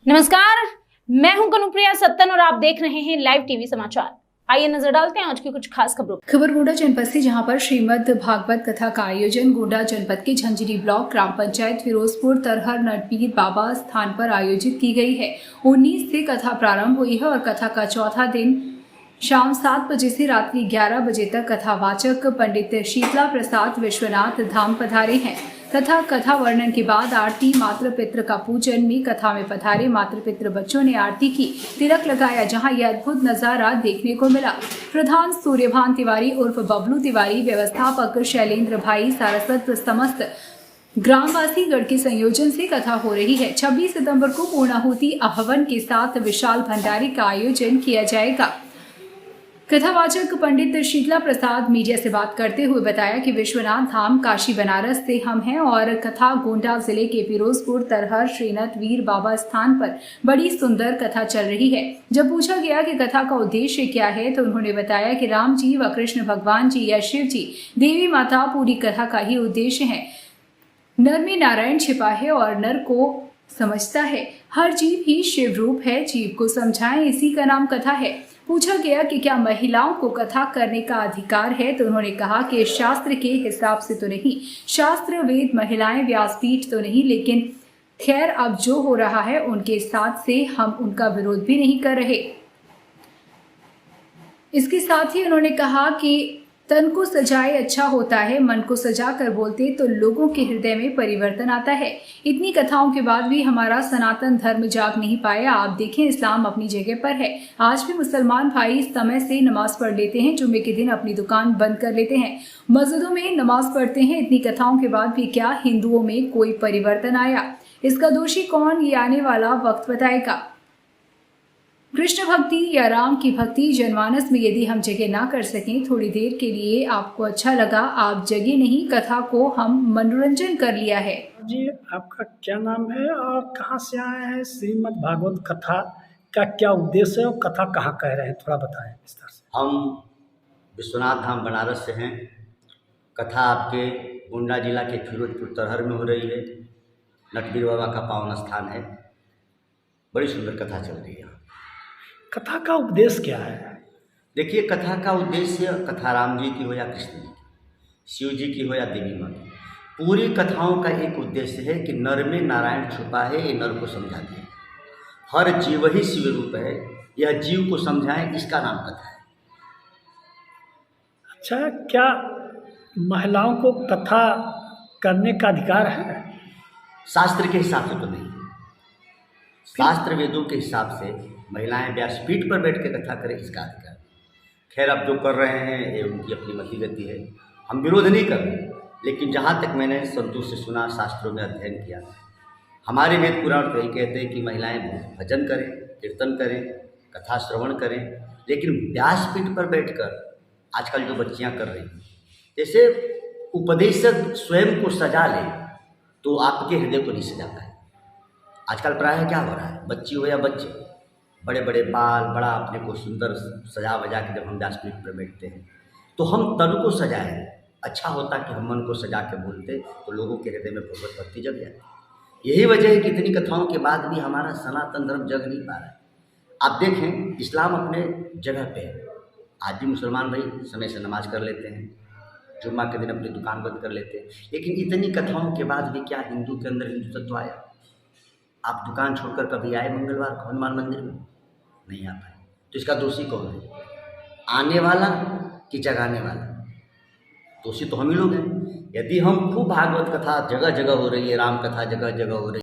नमस्कार, मैं हूं कनुप्रिया सत्तन और आप देख रहे हैं लाइव टीवी समाचार। आइए नजर डालते हैं आज की कुछ खास खबरों। खबर गोंडा जनपद से, जहां पर श्रीमद् भागवत कथा का आयोजन गोंडा जनपद के झंझरी ब्लॉक ग्राम पंचायत फिरोजपुर तरहर नटवीर बाबा स्थान पर आयोजित की गई है। 19 से कथा प्रारंभ हुई है और कथा का चौथा दिन शाम 7 बजे से रात्रि 11 बजे तक कथावाचक पंडित शीतला प्रसाद विश्वनाथ धाम पधारे हैं तथा कथा वर्णन के बाद आरती मातृ पितृ का पूजन में कथा में पधारे मातृ पितृ बच्चों ने आरती की, तिलक लगाया, जहां यह अद्भुत नजारा देखने को मिला। प्रधान सूर्यभान तिवारी उर्फ बबलू तिवारी, व्यवस्थापक शैलेंद्र भाई सारस्वत, समस्त ग्रामवासी गढ़ के संयोजन से कथा हो रही है। 26 सितंबर को पूर्णाहुति आहवन के साथ विशाल भंडारे का आयोजन किया जाएगा। कथावाचक पंडित शीतला प्रसाद मीडिया से बात करते हुए बताया कि विश्वनाथ धाम काशी बनारस से हम हैं और कथा गोंडा जिले के फिरोजपुर तरहर श्रीनाथ वीर बाबा स्थान पर बड़ी सुंदर कथा चल रही है। जब पूछा गया कि कथा का उद्देश्य क्या है तो उन्होंने बताया कि राम जी व कृष्ण भगवान जी या शिव जी, देवी माता, पूरी कथा का ही उद्देश्य है। नर में नारायण छिपा है और नर को समझता है। हर जीव ही शिव रूप है, जीव को समझाएं, इसी का नाम कथा है। पूछा गया कि क्या महिलाओं को कथा करने का अधिकार है तो उन्होंने कहा कि शास्त्र के हिसाब से तो नहीं, शास्त्र वेद महिलाएं व्यासपीठ तो नहीं, लेकिन खैर अब जो हो रहा है उनके साथ से हम उनका विरोध भी नहीं कर रहे। इसके साथ ही उन्होंने कहा कि तन को सजाए अच्छा होता है, मन को सजा कर बोलते तो लोगों के हृदय में परिवर्तन आता है। इतनी कथाओं के बाद भी हमारा सनातन धर्म जाग नहीं पाया। आप देखें, इस्लाम अपनी जगह पर है। आज भी मुसलमान भाई समय से नमाज पढ़ लेते हैं, जुम्मे के दिन अपनी दुकान बंद कर लेते हैं, मस्जिदों में नमाज पढ़ते हैं। इतनी कथाओं के बाद भी क्या हिंदुओं में कोई परिवर्तन आया? इसका दोषी कौन, ये आने वाला वक्त बताएगा। कृष्ण भक्ति या राम की भक्ति जनमानस में यदि हम जगह ना कर सकें, थोड़ी देर के लिए आपको अच्छा लगा, आप जगह नहीं, कथा को हम मनोरंजन कर लिया है। जी, आपका क्या नाम है और कहाँ से आए हैं? श्रीमद् भागवत कथा का क्या उद्देश्य है और कथा कहाँ कह रहे हैं, थोड़ा बताएं विस्तार से। हम विश्वनाथ धाम बनारस से हैं। कथा आपके गोंडा जिला के फिरोजपुर तरहर में हो रही है। नटवीर बाबा का पावन स्थान है। बड़ी सुंदर कथा चल रही है। कथा का उपदेश क्या है? देखिए, कथा का उद्देश्य, कथा राम जी की हो या कृष्ण जी की, शिव जी की हो या देवी माँ की, पूरी कथाओं का एक उद्देश्य है कि नर में नारायण छुपा है, ये नर को समझा दिया। हर जीव ही शिव रूप है, यह जीव को समझाएं, इसका नाम कथा है। अच्छा, क्या महिलाओं को कथा करने का अधिकार है? शास्त्र के हिसाब से तो नहीं। शास्त्र वेदों के हिसाब से महिलाएं व्यासपीठ पर बैठ के कथा करें, इसका अधिकार। खैर, अब जो कर रहे हैं ये उनकी अपनी मति गति है, हम विरोध नहीं कर रहे। लेकिन जहाँ तक मैंने संतोष से सुना, शास्त्रों में अध्ययन किया, हमारे वेद पुराण तो यही कहते हैं कि महिलाएं भजन करें, कीर्तन करें, कथा श्रवण करें। लेकिन व्यासपीठ पर बैठकर आजकल जो बच्चियाँ कर रही हैं, जैसे उपदेशक स्वयं को सजा ले तो आपके हृदय को नहीं सजा पाए। आजकल प्रायः क्या हो रहा है, बच्ची हो या बच्चे, बड़े बड़े बाल, बड़ा अपने को सुंदर सजा वजा के जब हम व्यासपीठ पर बैठते हैं तो हम तन को सजाएं। अच्छा होता कि हम मन को सजा के बोलते तो लोगों के हृदय में भगवत भक्ति जग जाती। यही वजह है कि इतनी कथाओं के बाद भी हमारा सनातन धर्म जग नहीं पा रहा है। आप देखें, इस्लाम अपने जगह पे है। आज भी मुसलमान भाई समय से नमाज कर लेते हैं, जुम्मा के दिन अपनी दुकान बंद कर लेते हैं। लेकिन इतनी कथाओं के बाद भी क्या हिंदू के अंदर हिंदुत्व आया? आप दुकान छोड़कर कभी आए मंगलवार को हनुमान मंदिर में? नहीं आ पाए। तो इसका दोषी कौन है? आने वाला कि जगाने वाला? दोषी तो हम ही लोग हैं। यदि हम खूब भागवत कथा जगह जगह हो रही है, राम कथा जगह जगह हो रही है,